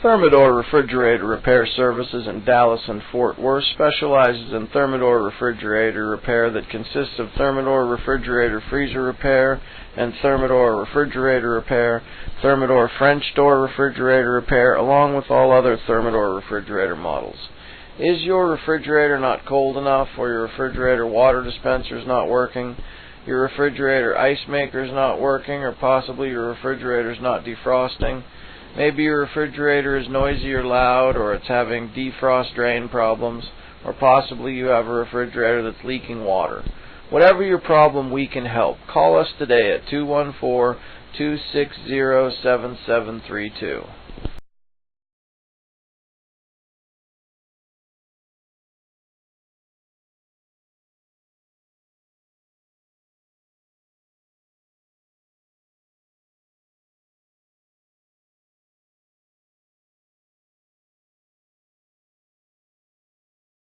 Thermador Refrigerator Repair Services in Dallas and Fort Worth specializes in Thermador refrigerator repair that consists of Thermador refrigerator freezer repair and Thermador refrigerator repair, Thermador French door refrigerator repair, along with all other Thermador refrigerator models. Is your refrigerator not cold enough, or your refrigerator water dispenser is not working, your refrigerator ice maker is not working, or possibly your refrigerator is not defrosting? Maybe your refrigerator is noisy or loud, or it's having defrost drain problems, or possibly you have a refrigerator that's leaking water. Whatever your problem, we can help. Call us today at 214-260-7732.